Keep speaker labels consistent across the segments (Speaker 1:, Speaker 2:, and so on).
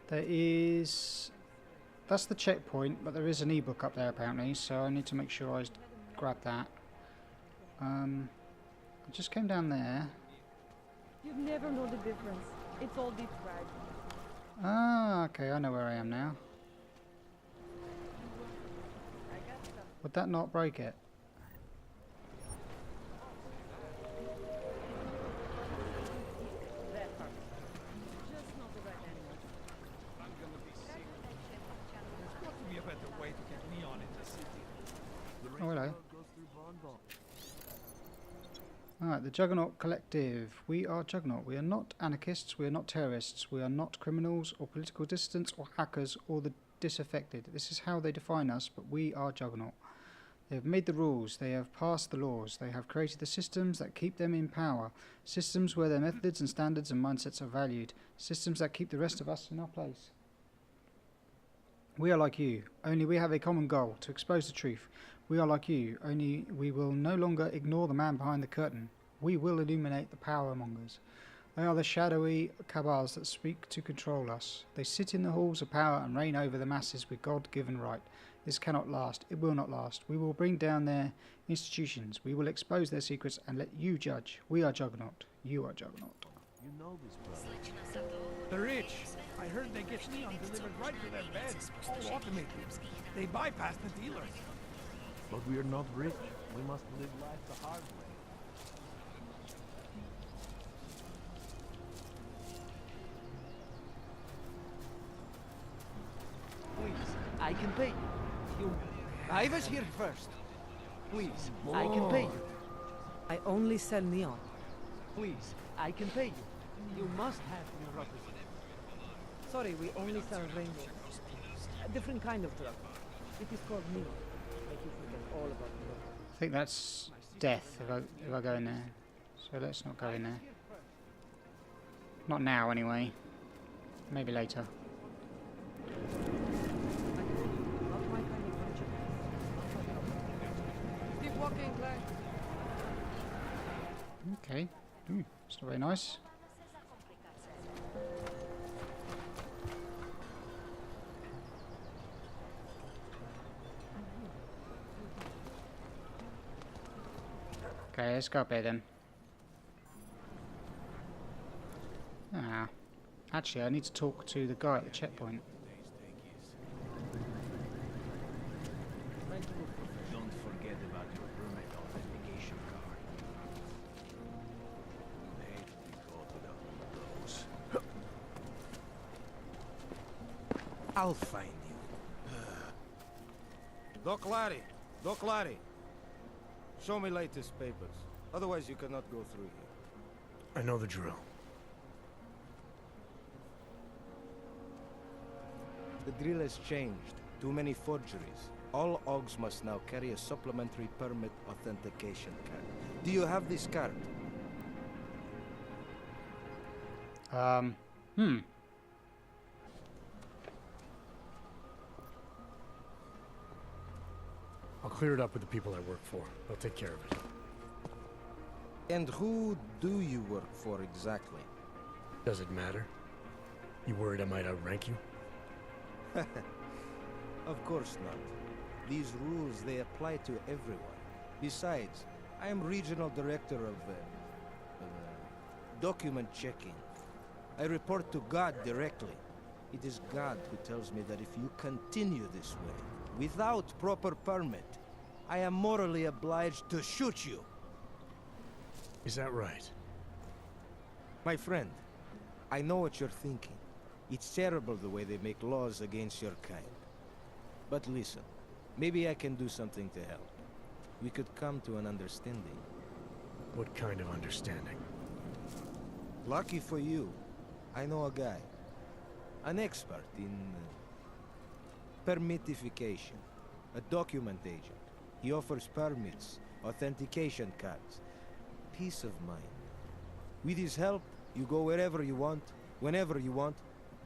Speaker 1: There is... That's the checkpoint, but there is an ebook up there apparently, so I need to make sure I grab that. I just came down there.
Speaker 2: You'd never know the difference. It's all deep fried.
Speaker 1: Ah, okay, I know where I am now. Would that not break it?
Speaker 2: Just not the right animal.
Speaker 3: I'm gonna be sick. There's got to be a better way to get neon in the city.
Speaker 1: Oh, hello. Alright, the Juggernaut Collective. We are Juggernaut. We are not anarchists, we are not terrorists, we are not criminals or political dissidents or hackers or the disaffected. This is how they define us, but we are Juggernaut. They have made the rules, they have passed the laws, they have created the systems that keep them in power, systems where their methods and standards and mindsets are valued, systems that keep the rest of us in our place. We are like you, only we have a common goal, to expose the truth. We are like you, only we will no longer ignore the man behind the curtain. We will illuminate the power mongers. They are the shadowy cabals that seek to control us. They sit in the halls of power and reign over the masses with God-given right. This cannot last. It will not last. We will bring down their institutions. We will expose their secrets and let you judge. We are Juggernaut. You are Juggernaut.
Speaker 4: You know this, brother.
Speaker 3: The rich. I heard they get neon delivered right to their beds, all automated. They bypass the dealers.
Speaker 4: But we are not rich. We must live life the hard way.
Speaker 5: Please, I can pay you. I was here first. Please, I can pay you. I only sell neon. Please, I can pay you. You must have your representative. Sorry, we only sell rainbow. A different kind of drug. It is called neon. Make you forget all about neon.
Speaker 1: I think that's death if I go in there. So let's not go in there. Not now anyway. Maybe later.
Speaker 5: Not my kind of furniture. Keep walking, Clyde.
Speaker 1: Okay. Ooh, it's not very nice. Okay, let's go up here then. Ah. Actually, I need to talk to the guy at the checkpoint.
Speaker 4: Don't forget about your permit authentication card. Hate to go to the those.
Speaker 6: I'll find you. Doc Larry! Doc Larry! Show me latest papers. Otherwise you cannot go through here.
Speaker 7: I know the drill.
Speaker 6: The drill has changed. Too many forgeries. All Augs must now carry a supplementary permit authentication card. Do you have this card?
Speaker 7: I'll clear it up with the people I work for. They'll take care of it.
Speaker 6: And who do you work for exactly?
Speaker 7: Does it matter? You worried I might outrank you?
Speaker 6: Of course not. These rules, they apply to everyone. Besides, I am regional director of document checking. I report to God directly. It is God who tells me that if you continue this way, without proper permit, I am morally obliged to shoot you.
Speaker 7: Is that right?
Speaker 6: My friend, I know what you're thinking. It's terrible the way they make laws against your kind. But listen, maybe I can do something to help. We could come to an understanding.
Speaker 7: What kind of understanding?
Speaker 6: Lucky for you, I know a guy. An expert in permitification. A document agent. He offers permits, authentication cards. Peace of mind. With his help, you go wherever you want, whenever you want.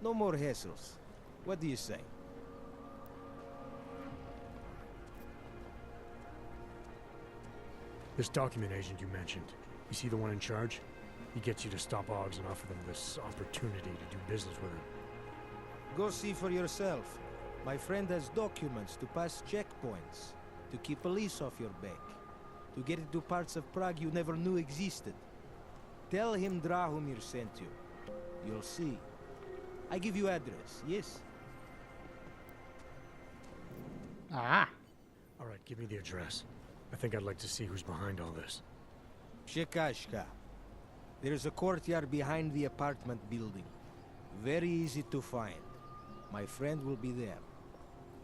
Speaker 6: No more hassles. What do you say?
Speaker 7: This document agent you mentioned, you see the one in charge? He gets you to stop Augs and offer them this opportunity to do business with him.
Speaker 6: Go see for yourself. My friend has documents to pass checkpoints, to keep police off your back, to get into parts of Prague you never knew existed. Tell him Drahomir sent you. You'll see. I give you address, yes?
Speaker 1: Ah.
Speaker 7: All right, give me the address. I think I'd like to see who's behind all this.
Speaker 6: Shekashka. There's a courtyard behind the apartment building. Very easy to find. My friend will be there.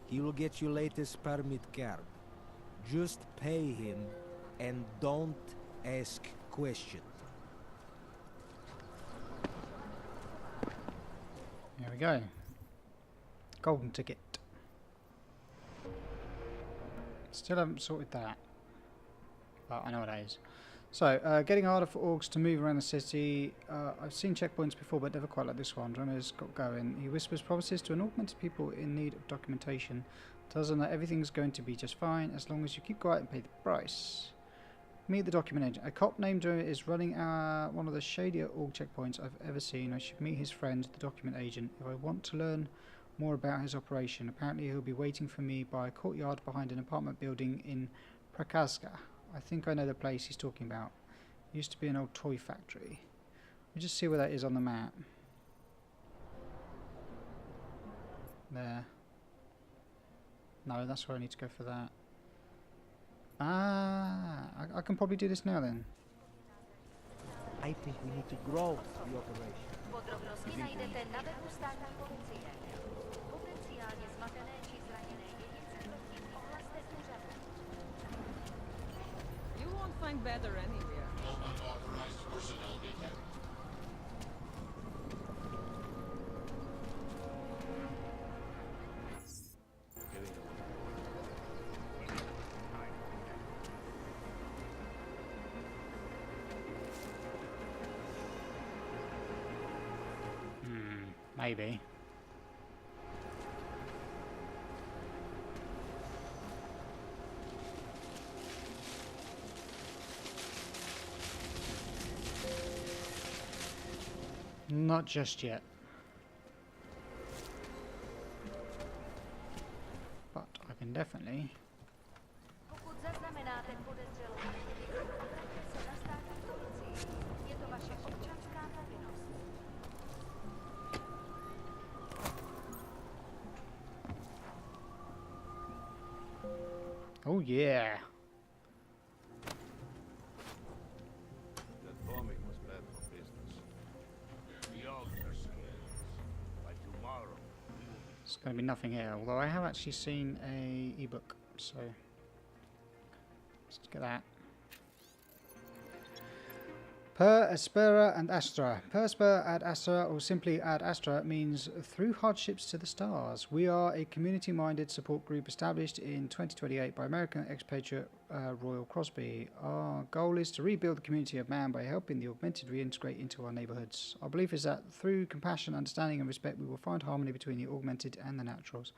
Speaker 6: He will get you latest permit card. Just pay him and don't ask questions.
Speaker 1: There we go. Golden ticket. Still haven't sorted that. But I know what that is. So, getting harder for orcs to move around the city. I've seen checkpoints before, but never quite like this one. Drummer's got going. He whispers promises to an augmented people in need of documentation. Tells them that everything's going to be just fine as long as you keep quiet and pay the price. Meet the document agent. A cop named Drummer is running one of the shadier org checkpoints I've ever seen. I should meet his friend, the document agent, if I want to learn more about his operation. Apparently he'll be waiting for me by a courtyard behind an apartment building in Prakazka. I think I know the place he's talking about. It used to be an old toy factory. Let me just see where that is on the map. There. No, that's where I need to go for that. Ah, I can probably do this now then.
Speaker 6: I think we need to grow the operation.
Speaker 2: You won't find better anywhere.
Speaker 1: Maybe. Not just yet. But I can definitely. Oh yeah.
Speaker 8: That bombing was bad for business. We all curse by tomorrow.
Speaker 1: There's going to be nothing here, although I have actually seen a ebook, so let's get that. Per Aspera and Astra. Per Aspera ad Astra, or simply ad Astra, means through hardships to the stars. We are a community-minded support group established in 2028 by American expatriate Royal Crosby. Our goal is to rebuild the community of man by helping the augmented reintegrate into our neighbourhoods. Our belief is that through compassion, understanding and respect we will find harmony between the augmented and the naturals.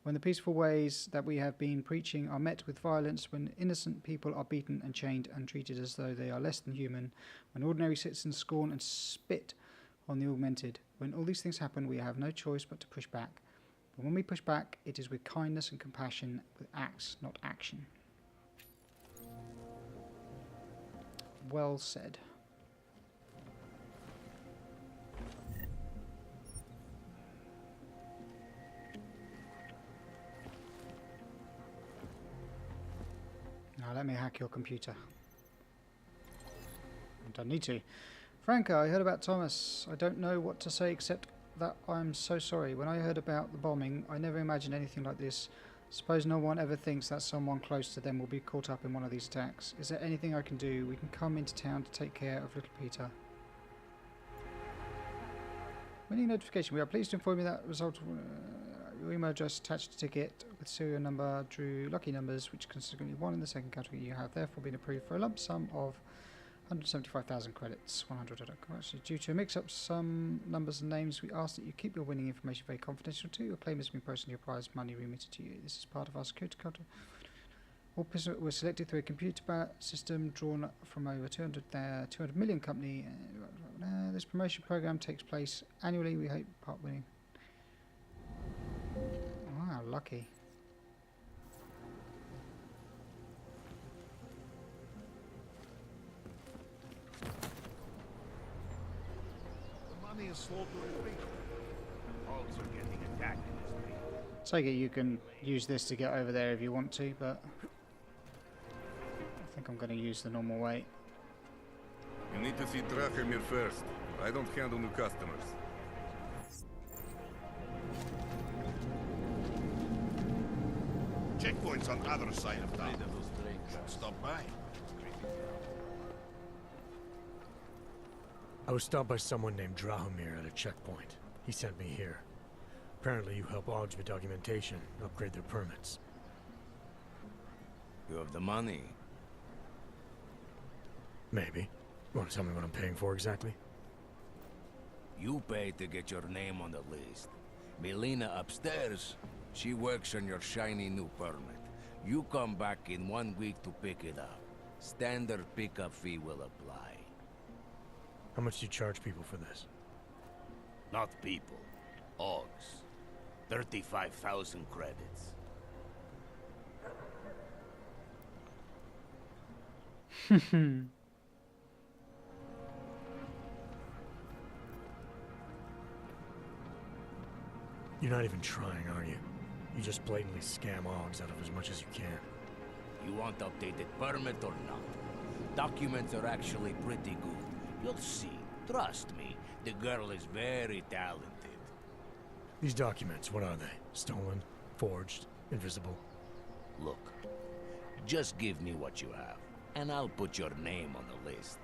Speaker 1: When the peaceful ways that we have been preaching are met with violence, when innocent people are beaten and chained and treated as though they are less than human, when ordinary citizens scorn and spit on the augmented, when all these things happen, we have no choice but to push back. But when we push back, it is with kindness and compassion, with acts, not action. Well said. Now let me hack your computer. I don't need to. Franca, I heard about Thomas. I don't know what to say except that I'm so sorry. When I heard about the bombing, I never imagined anything like this. Suppose no one ever thinks that someone close to them will be caught up in one of these attacks. Is there anything I can do? We can come into town to take care of little Peter. Winning notification. We are pleased to inform you that result of your email address attached to ticket with serial number drew lucky numbers, which consequently one in the second category. You have therefore been approved for a lump sum of 175,000 credits, 100. Actually, due to a mix-up some numbers and names, we ask that you keep your winning information very confidential too. Your claim has been processed and your prize money remitted to you. This is part of our security culture. All prisoners were selected through a computer system drawn from over 200 million company. This promotion program takes place annually. We hope part winning. lucky.
Speaker 8: The money is slaughtering people. Hogs are getting attacked in this place.
Speaker 1: Take it you can use this to get over there if you want to, but I think I'm going to use the normal way.
Speaker 9: You need to see Drachemir first. I don't handle new customers.
Speaker 8: Checkpoints on other side of town. Stop by.
Speaker 7: I was stopped by someone named Drahomir at a checkpoint. He sent me here. Apparently you help Augs with documentation, upgrade their permits.
Speaker 10: You have the money.
Speaker 7: Maybe. You want to tell me what I'm paying for exactly?
Speaker 10: You pay to get your name on the list. Melina upstairs, she works on your shiny new permit. You come back in 1 week to pick it up. Standard pickup fee will apply.
Speaker 7: How much do you charge people for this?
Speaker 10: Not people. Augs. 35,000 credits.
Speaker 7: You're not even trying, are you? You just blatantly scam Augs out of as much as you can.
Speaker 10: You want updated permit or not? Documents are actually pretty good. You'll see. Trust me. The girl is very talented.
Speaker 7: These documents, what are they? Stolen? Forged? Invisible?
Speaker 10: Look, just give me what you have, and I'll put your name on the list.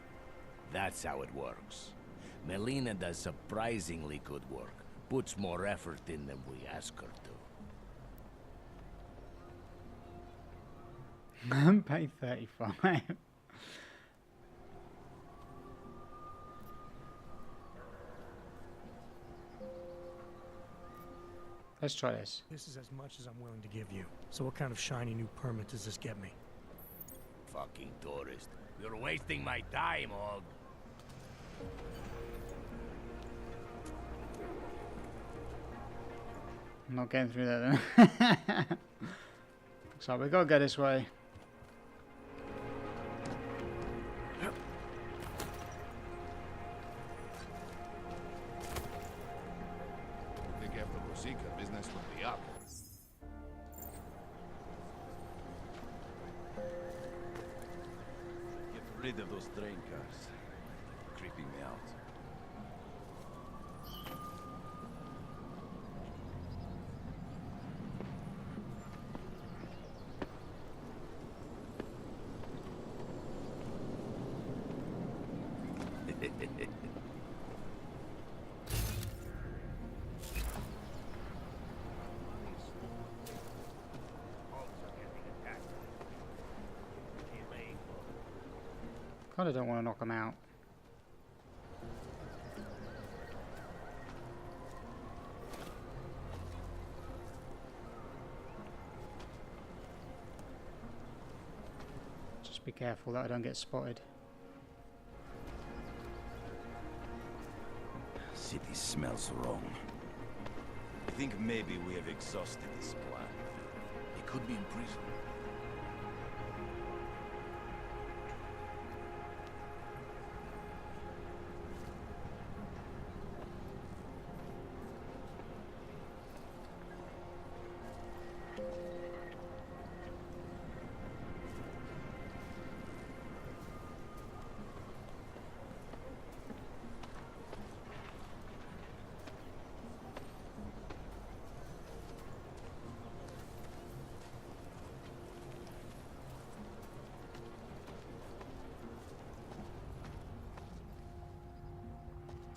Speaker 10: That's how it works. Melina does surprisingly good work. Puts more effort in than we ask her to.
Speaker 1: I'm paid 35. Let's try this.
Speaker 7: This is as much as I'm willing to give you. So what kind of shiny new permit does this get me?
Speaker 10: Fucking tourist. You're wasting my time, Hog.
Speaker 1: I'm not getting through that then. So we gotta go this way.
Speaker 8: I think after Rosika, business will be up.
Speaker 11: Get rid of those train cars. Creeping me out.
Speaker 1: Kinda don't want to knock them out. Just be careful that I don't get spotted.
Speaker 11: City smells wrong. I think maybe we have exhausted this plan. He could be in prison.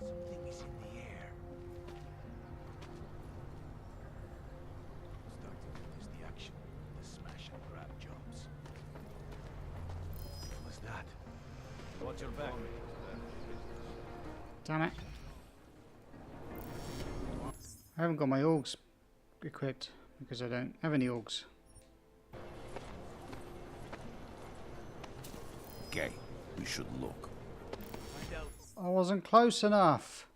Speaker 10: Something is in the air. Starting to miss the action. The smash and grab jobs.
Speaker 11: What's that? Watch your back.
Speaker 1: Damn it. I haven't got my augs equipped because I don't have any augs.
Speaker 11: Okay, we should look.
Speaker 1: I wasn't close enough.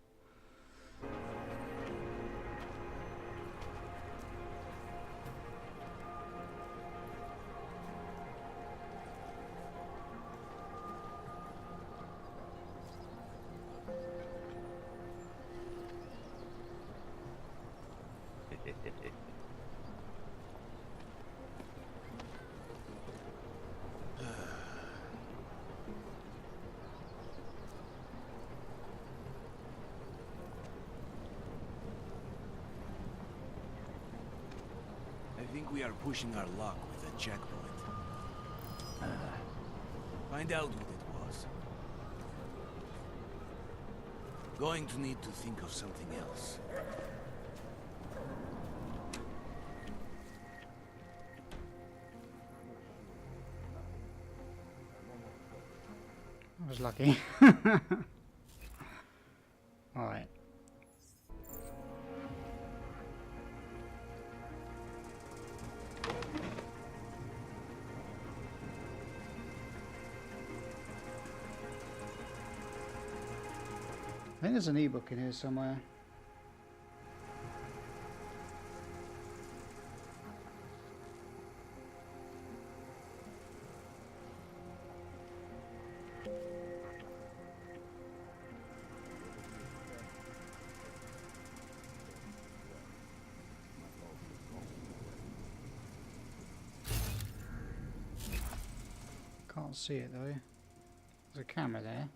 Speaker 11: think we are pushing our luck with a checkpoint. Find out what it was. Going to need to think of something else.
Speaker 1: I was lucky. Alright. I think there's an ebook in here somewhere. Can't see it though. There's a camera there.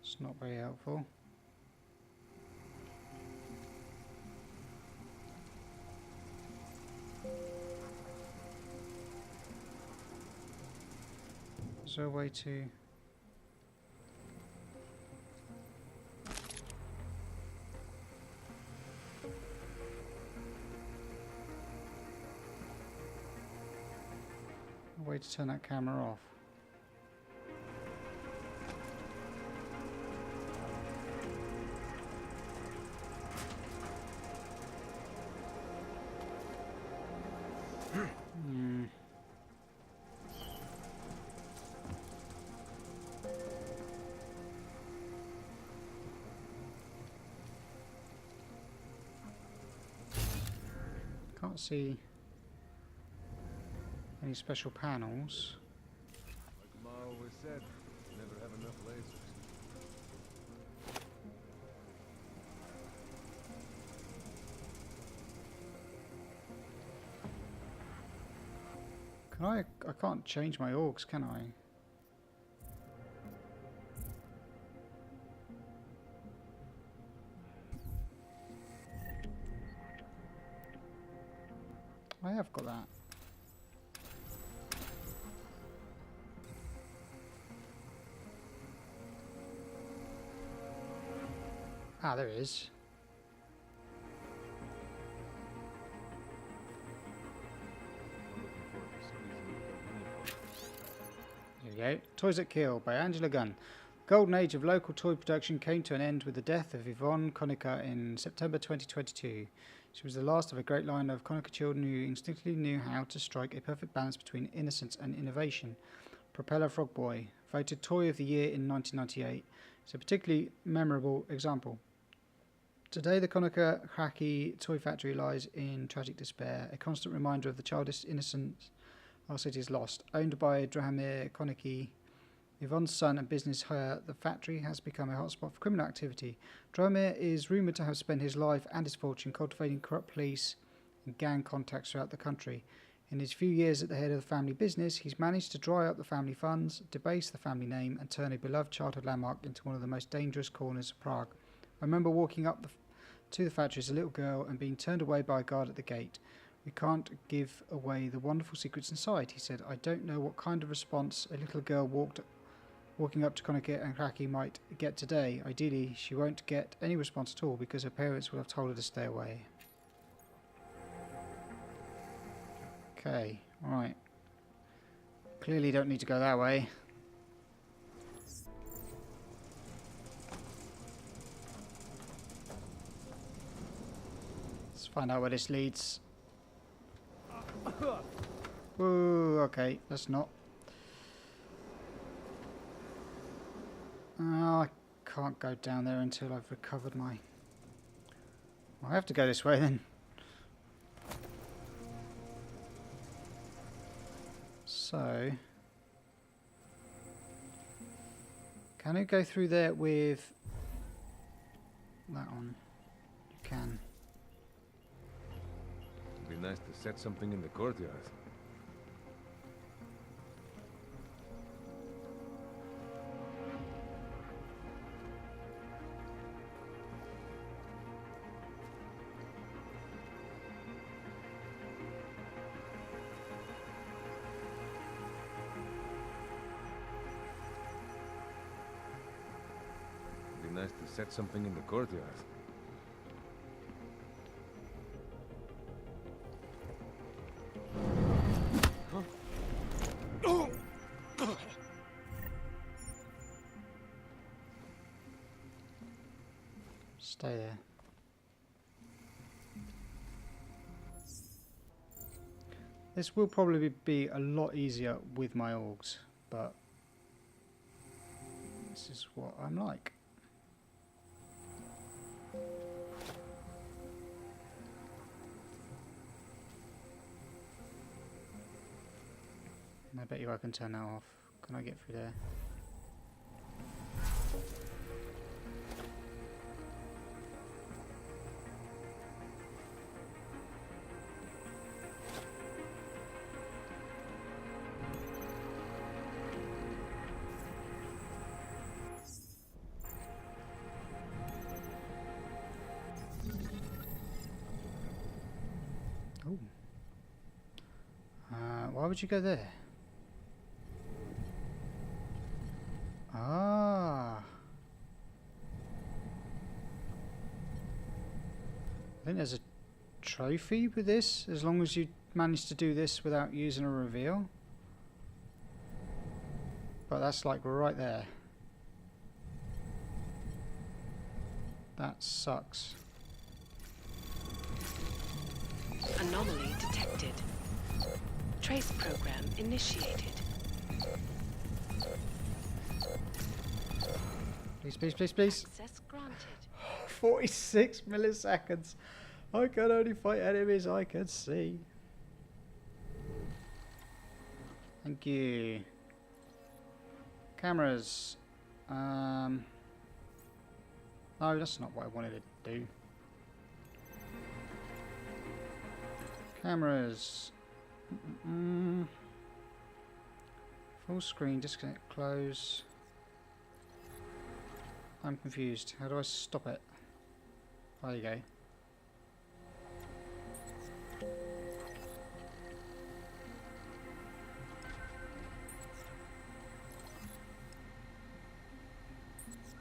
Speaker 1: It's not very helpful. Is there a way to... a way to turn that camera off? Can't see any special panels.
Speaker 4: Like Ma always said, never have enough lasers.
Speaker 1: Can I can't change my orgs, can I? I have got that. Ah, there it is. Here we go. Toys That Kill by Angela Gunn. Golden age of local toy production came to an end with the death of Yvonne Konica in September 2022. She was the last of a great line of Konica children who instinctively knew how to strike a perfect balance between innocence and innovation. Propeller Frog Boy, voted Toy of the Year in 1998, is a particularly memorable example. Today the Konica Haki toy factory lies in tragic despair, a constant reminder of the childish innocence our city has lost. Owned by Drahomir Konicki, Yvonne's son and business hire, the factory has become a hotspot for criminal activity. Drahomir is rumoured to have spent his life and his fortune cultivating corrupt police and gang contacts throughout the country. In his few years at the head of the family business, he's managed to dry up the family funds, debase the family name, and turn a beloved childhood landmark into one of the most dangerous corners of Prague. I remember walking up to the factory as a little girl and being turned away by a guard at the gate. "We can't give away the wonderful secrets inside," he said. I don't know what kind of response a little girl walking up to Konica and Haki might get today. Ideally, she won't get any response at all because her parents will have told her to stay away. Okay, alright. Clearly don't need to go that way. Let's find out where this leads. Ooh, okay, let's not. Oh, I can't go down there until I've recovered my... I have to go this way then. So... can you go through there with... that one? You can.
Speaker 4: It'd be nice to set something in the courtyard.
Speaker 12: Nice to set something in the courtyard.
Speaker 1: Stay there. This will probably be a lot easier with my orgs, but this is what I'm like. I bet you I can turn that off. Can I get through there? Oh. Why would you go there? Ah. I think there's a trophy with this, as long as you manage to do this without using a reveal. But that's like right there. That sucks.
Speaker 13: Anomaly detected. Trace program initiated.
Speaker 1: Please, please, please, please.
Speaker 13: Access granted.
Speaker 1: 46 milliseconds. I can only fight enemies I can see. Thank you. Cameras. No, that's not what I wanted to do. Cameras. Full screen, disconnect, close. I'm confused. How do I stop it? There you go.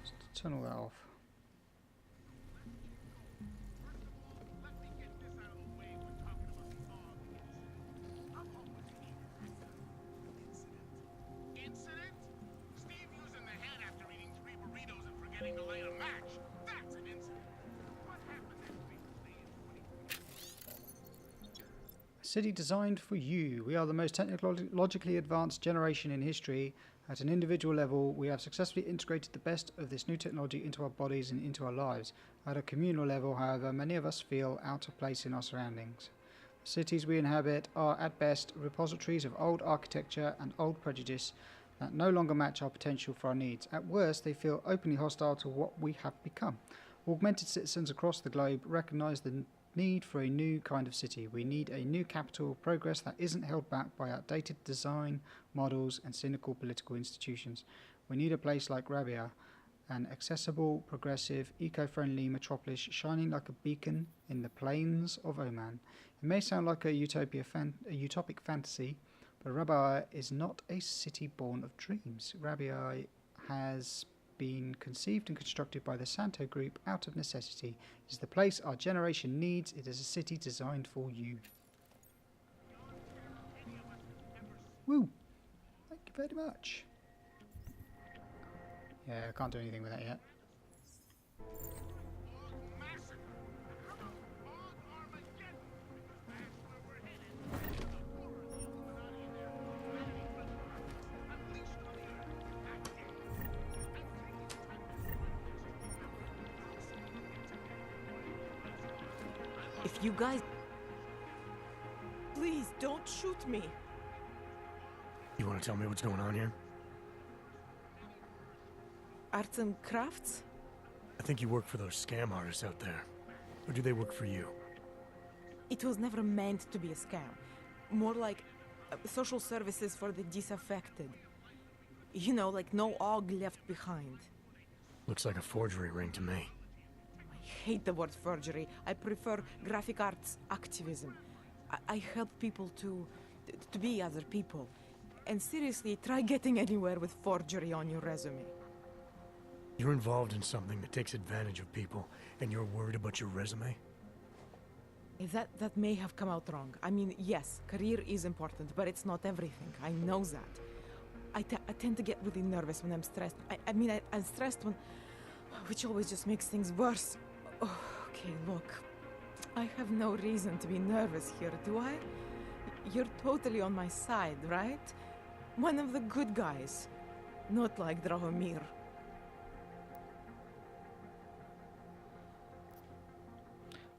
Speaker 1: Just turn all that off. City designed for you. We are the most technologically advanced generation in history. At an individual level, we have successfully integrated the best of this new technology into our bodies and into our lives. At a communal level, however, many of us feel out of place in our surroundings. The cities we inhabit are, at best, repositories of old architecture and old prejudice that no longer match our potential for our needs. At worst, they feel openly hostile to what we have become. Augmented citizens across the globe recognize the need for a new kind of city. We need a new capital of progress that isn't held back by outdated design models and cynical political institutions. We need a place like Rabia, an accessible, progressive, eco-friendly metropolis shining like a beacon in the plains of Oman. It may sound like a utopic fantasy, but Rabia is not a city born of dreams. Rabia has been conceived and constructed by the Santo Group out of necessity. It is the place our generation needs. It is a city designed for you. Woo! Thank you very much. Yeah, I can't do anything with that yet.
Speaker 14: If you guys... Please, don't shoot me.
Speaker 7: You want to tell me what's going on here?
Speaker 14: Arts and crafts?
Speaker 7: I think you work for those scam artists out there. Or do they work for you?
Speaker 14: It was never meant to be a scam. More like social services for the disaffected. You know, like no AUG left behind.
Speaker 7: Looks like a forgery ring to me.
Speaker 14: I hate the word forgery. I prefer graphic arts activism. I help people to be other people. And seriously, try getting anywhere with forgery on your resume.
Speaker 7: You're involved in something that takes advantage of people, and you're worried about your resume?
Speaker 14: That may have come out wrong. I mean, yes, career is important, but it's not everything. I know that. I tend to get really nervous when I'm stressed. I'm stressed when... which always just makes things worse. Oh, okay, look. I have no reason to be nervous here, do I? You're totally on my side, right? One of the good guys. Not like Drahomir.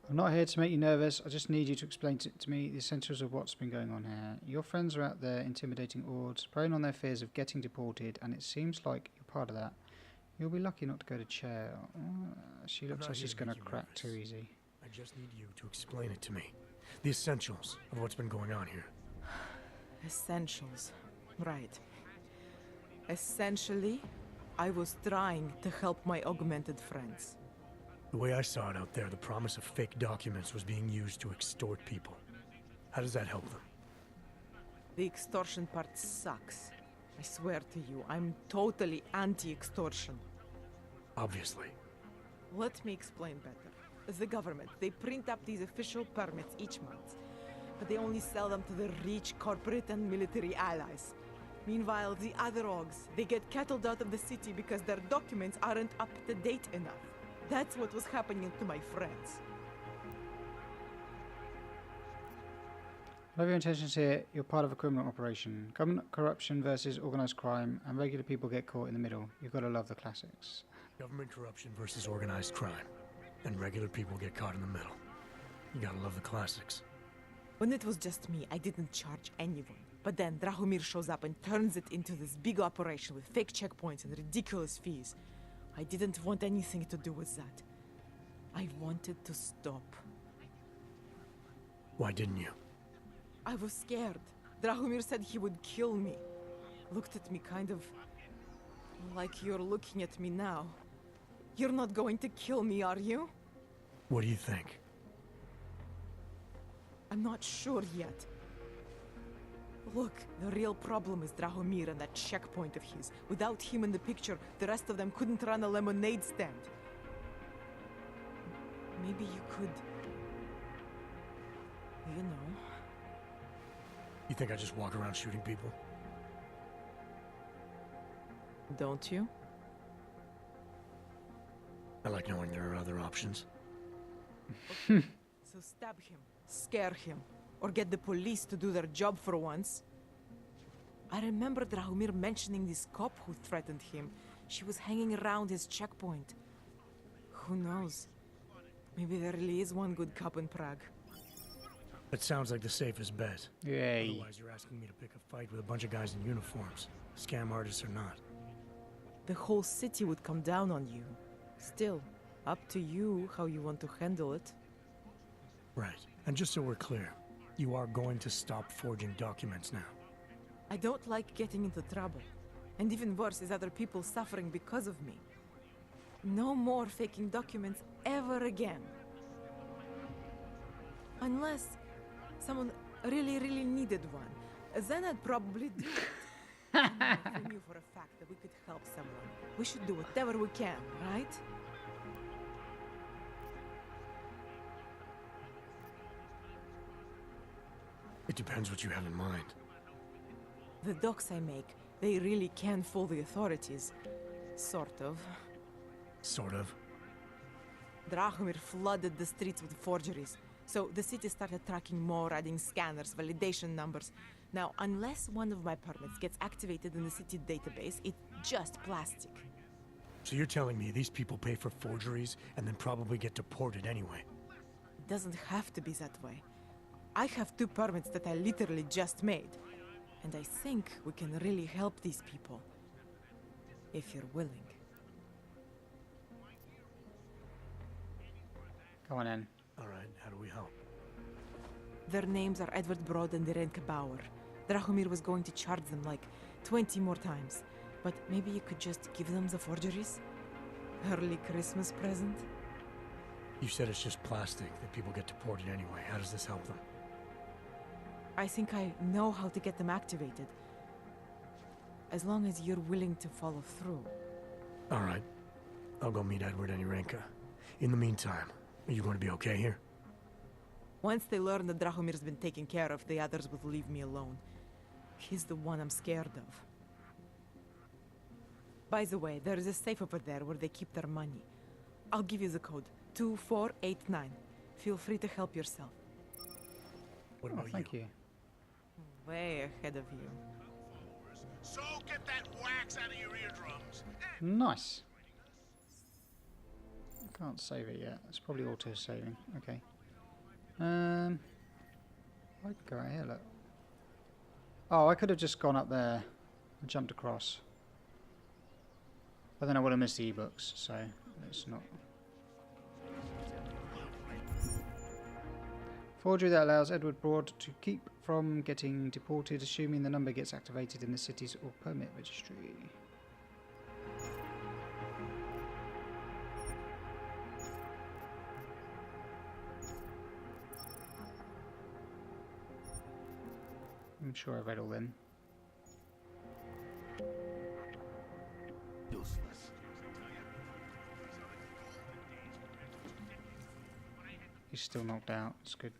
Speaker 1: I'm not here to make you nervous. I just need you to explain to me the essentials of what's been going on here. Your friends are out there intimidating Ords, preying on their fears of getting deported, and it seems like you're part of that. You'll be lucky not to go to chair. She looks like she's going to crack too easy.
Speaker 7: I just need you to explain it to me. The essentials of what's been going on here.
Speaker 14: Essentials. Right. Essentially, I was trying to help my augmented friends.
Speaker 7: The way I saw it out there, the promise of fake documents was being used to extort people. How does that help them?
Speaker 14: The extortion part sucks. I swear to you, I'm totally anti-extortion.
Speaker 7: Obviously.
Speaker 14: Let me explain better. The government, they print up these official permits each month, but they only sell them to the rich corporate and military allies. Meanwhile, the other Augs, they get cattled out of the city because their documents aren't up to date enough. That's what was happening to my friends.
Speaker 1: I love your intentions here. You're part of a criminal operation. Government corruption versus organised crime, and regular people get caught in the middle. You've got to love the classics.
Speaker 7: Government corruption versus organized crime. And regular people get caught in the middle. You gotta love the classics.
Speaker 14: When it was just me, I didn't charge anyone. But then Drahomir shows up and turns it into this big operation with fake checkpoints and ridiculous fees. I didn't want anything to do with that. I wanted to stop.
Speaker 7: Why didn't you?
Speaker 14: I was scared. Drahomir said he would kill me. Looked at me kind of... like you're looking at me now. You're not going to kill me, are you?
Speaker 7: What do you think?
Speaker 14: I'm not sure yet. Look, the real problem is Drahomir and that checkpoint of his. Without him in the picture, the rest of them couldn't run a lemonade stand. Maybe you could... you know...
Speaker 7: You think I just walk around shooting people?
Speaker 14: Don't you?
Speaker 7: I like knowing there are other options.
Speaker 14: Okay. So stab him, scare him, or get the police to do their job for once. I remember Drahomir mentioning this cop who threatened him. She was hanging around his checkpoint. Who knows? Maybe there really is one good cop in Prague.
Speaker 7: That sounds like the safest bet.
Speaker 1: Yay.
Speaker 7: Otherwise you're asking me to pick a fight with a bunch of guys in uniforms. Scam artists or not.
Speaker 14: The whole city would come down on you. Still, up to you how you want to handle it.
Speaker 7: Right. And just so we're clear, you are going to stop forging documents now.
Speaker 14: I don't like getting into trouble. And even worse is other people suffering because of me. No more faking documents ever again. Unless someone really, really needed one. Then I'd probably do it. I knew for a fact that we could help someone. We should do whatever we can, right?
Speaker 7: It depends what you have in mind.
Speaker 14: The docs I make, they really can fool the authorities. Sort of.
Speaker 7: Sort of.
Speaker 14: Drahomir flooded the streets with forgeries. So the city started tracking more, adding scanners, validation numbers. Now, unless one of my permits gets activated in the city database, it's just plastic.
Speaker 7: So you're telling me these people pay for forgeries and then probably get deported anyway?
Speaker 14: It doesn't have to be that way. I have 2 permits that I literally just made. And I think we can really help these people. If you're willing.
Speaker 1: Go on in.
Speaker 7: Alright, how do we help?
Speaker 14: Their names are Edward Broad and Irenka Bauer. Drahomir was going to charge them like 20 more times. But maybe you could just give them the forgeries? Early Christmas present?
Speaker 7: You said it's just plastic, that people get deported anyway. How does this help them?
Speaker 14: I think I know how to get them activated. As long as you're willing to follow through.
Speaker 7: Alright. I'll go meet Edward and Irenka. In the meantime, are you going to be okay here?
Speaker 14: Once they learn that Drahomir's been taken care of, the others will leave me alone. He's the one I'm scared of. By the way, there is a safe over there where they keep their money. I'll give you the code. 2489. Feel free to help yourself.
Speaker 7: What about
Speaker 1: thank you?
Speaker 14: Way ahead of you.
Speaker 8: So get that wax out of your eardrums.
Speaker 1: Nice. I can't save it yet. It's probably auto-saving. Okay. I could go out here, look. Oh, I could have just gone up there and jumped across. But then I would have missed the ebooks, so it's not. Forgery that allows Edward Broad to keep from getting deported, assuming the number gets activated in the city's or permit registry. I'm sure I read all them.
Speaker 11: Useless.
Speaker 1: He's still knocked out. It's good.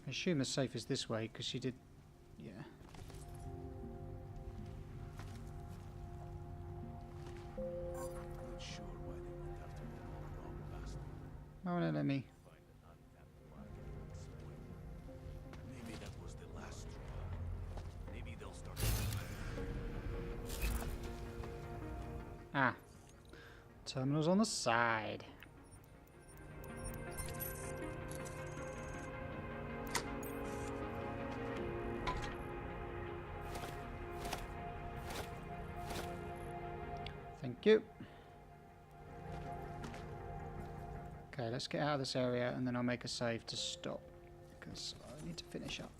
Speaker 1: I assume the safe is this way because she did. Yeah.
Speaker 11: Not sure why they went after that wrong bastard.
Speaker 1: No one let me.
Speaker 11: Maybe that was the last straw. Maybe they'll start.
Speaker 1: Ah. Terminal's on the side. Thank you. Okay, let's get out of this area and then I'll make a save to stop because I need to finish up.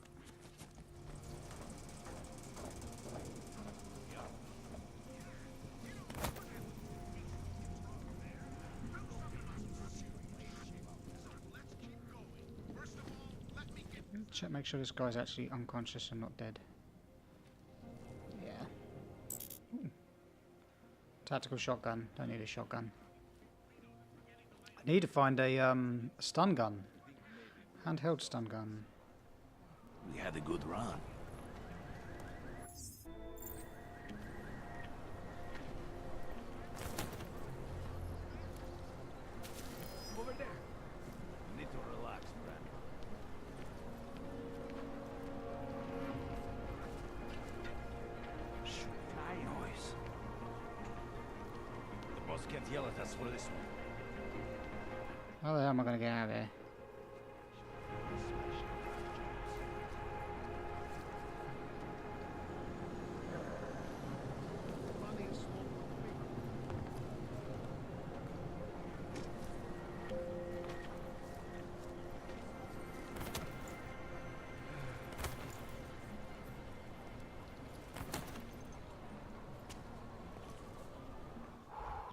Speaker 1: Check, make sure this guy's actually unconscious and not dead. Yeah. Ooh. Tactical shotgun. Don't need a shotgun. I need to find a stun gun. Handheld stun gun.
Speaker 11: We had a good run.
Speaker 3: Over there.
Speaker 11: You need to relax, Brad. Noise. The boss can't yell at us for this one.
Speaker 1: How the hell am I going to get out of here?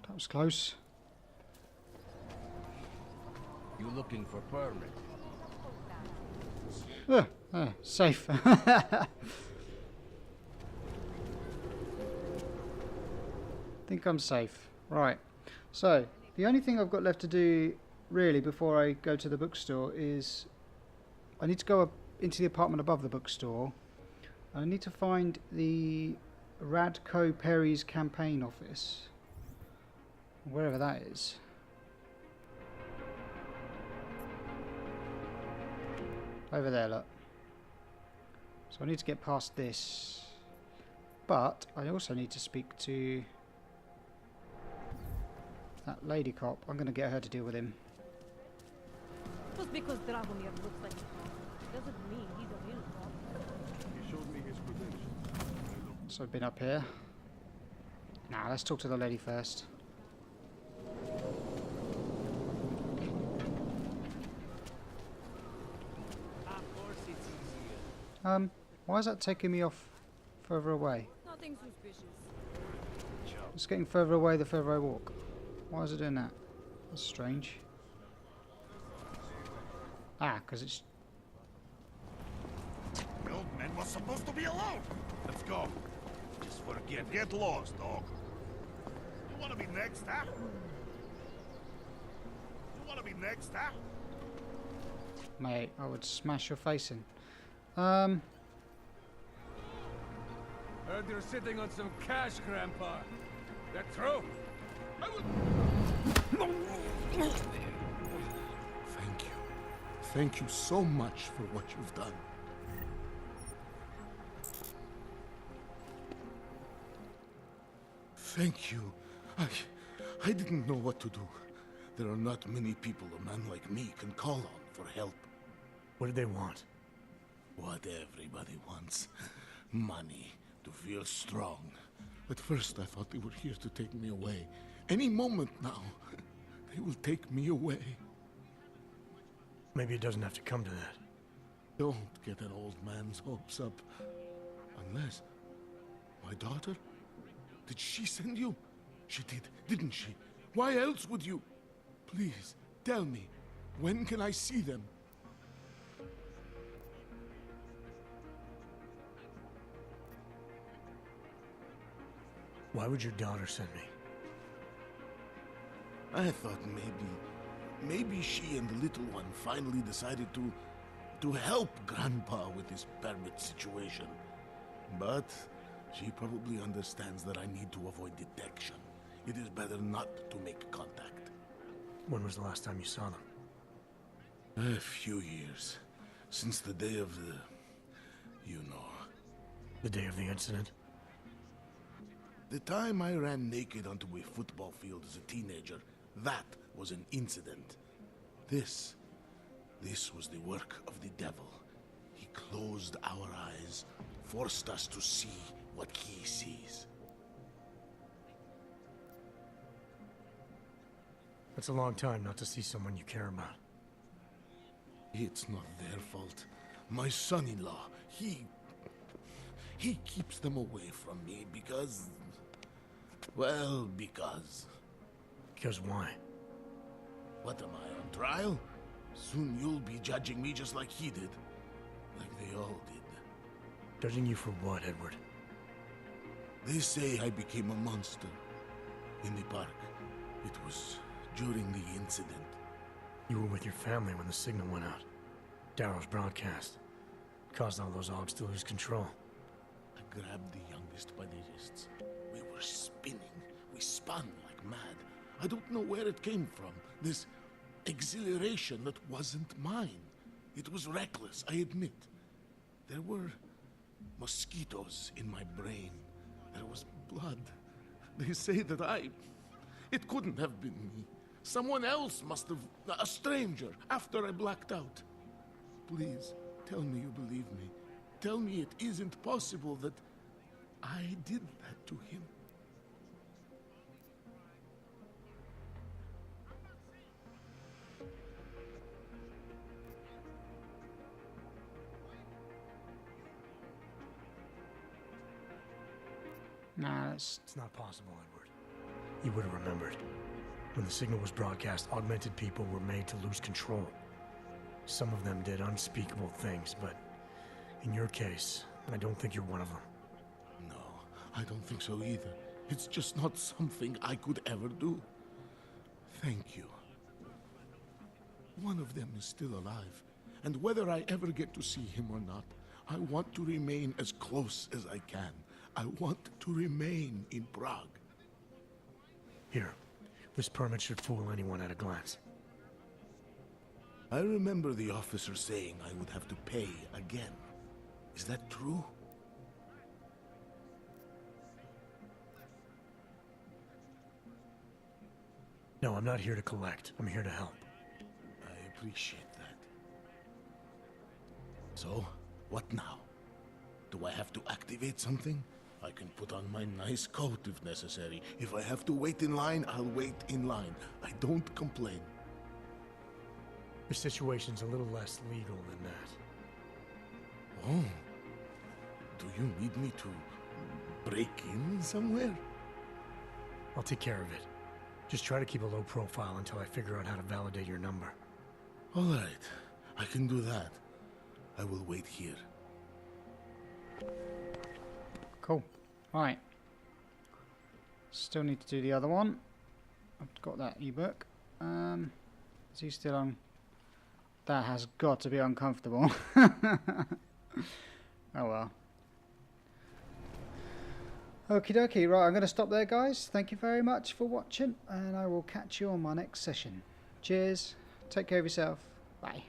Speaker 1: That was close.
Speaker 10: You looking for permit?
Speaker 1: Safe. Think I'm safe. Right. So, the only thing I've got left to do, really, before I go to the bookstore is I need to go up into the apartment above the bookstore. I need to find the Radko Perry's campaign office. Wherever that is. Over there, look. So I need to get past this. But I also need to speak to that lady cop. I'm going to get her to deal with him.
Speaker 2: Just because Dragomir looks like a cop doesn't mean he's a real cop.
Speaker 12: He showed me his credentials.
Speaker 1: So I've been up here. Now let's talk to the lady first. Why is that taking me off further away?
Speaker 2: Nothing suspicious.
Speaker 1: It's getting further away the further I walk. Why is it doing that? That's strange. Ah, because it's...
Speaker 8: The old men of us supposed to be alone. Let's go. Just forget. Get lost, dog. You wanna be next, huh? You wanna be next, huh?
Speaker 1: Mate, I would smash your face in.
Speaker 3: Heard you're sitting on some cash, Grandpa. That true?
Speaker 12: Thank you. Thank you so much for what you've done. Thank you. I didn't know what to do. There are not many people a man like me can call on for help.
Speaker 7: What did they want?
Speaker 12: What everybody wants. Money. To feel strong. At first I thought they were here to take me away. Any moment now, they will take me away.
Speaker 7: Maybe it doesn't have to come to that.
Speaker 12: Don't get an old man's hopes up. Unless... My daughter? Did she send you? She did, didn't she? Why else would you? Please, tell me. When can I see them?
Speaker 7: Why would your daughter send me?
Speaker 12: I thought maybe she and the little one finally decided to help Grandpa with his permit situation. But she probably understands that I need to avoid detection. It is better not to make contact.
Speaker 7: When was the last time you saw them?
Speaker 12: A few years. Since the day of the... you know.
Speaker 7: The day of the incident?
Speaker 12: The time I ran naked onto a football field as a teenager, that was an incident. This was the work of the devil. He closed our eyes, forced us to see what he sees.
Speaker 7: That's a long time not to see someone you care about.
Speaker 12: It's not their fault. My son-in-law, he keeps them away from me because... well, because...
Speaker 7: Because why?
Speaker 12: What am I, on trial? Soon you'll be judging me just like he did. Like they all did.
Speaker 7: Judging you for what, Edward?
Speaker 12: They say I became a monster. In the park. It was during the incident.
Speaker 7: You were with your family when the signal went out. Darrow's broadcast. Caused all those Augs to lose control.
Speaker 12: I grabbed the youngest by the wrists. We were spinning. We spun like mad. I don't know where it came from. This exhilaration that wasn't mine. It was reckless, I admit. There were mosquitoes in my brain. There was blood. They say that it couldn't have been me. Someone else must have... a stranger, after I blacked out. Please, tell me you believe me. Tell me it isn't possible that I did that to him.
Speaker 1: Nah,
Speaker 7: It's not possible, Edward. You would have remembered. When the signal was broadcast, augmented people were made to lose control. Some of them did unspeakable things, but in your case, I don't think you're one of them.
Speaker 12: No, I don't think so either. It's just not something I could ever do. Thank you. One of them is still alive, and whether I ever get to see him or not, I want to remain as close as I can. I want to remain in Prague.
Speaker 7: Here, this permit should fool anyone at a glance.
Speaker 12: I remember the officer saying I would have to pay again. Is that true?
Speaker 7: No, I'm not here to collect. I'm here to help.
Speaker 12: I appreciate that. So, what now? Do I have to activate something? I can put on my nice coat if necessary. If I have to wait in line, I'll wait in line. I don't complain.
Speaker 7: Your situation's a little less legal than that.
Speaker 12: Oh. Do you need me to break in somewhere?
Speaker 7: I'll take care of it. Just try to keep a low profile until I figure out how to validate your number.
Speaker 12: All right. I can do that. I will wait here.
Speaker 1: Cool. Right. Still need to do the other one. I've got that ebook. Is he still on? That has got to be uncomfortable. Oh well. Okie dokie, right, I'm going to stop there, guys. Thank you very much for watching, and I will catch you on my next session. Cheers. Take care of yourself. Bye.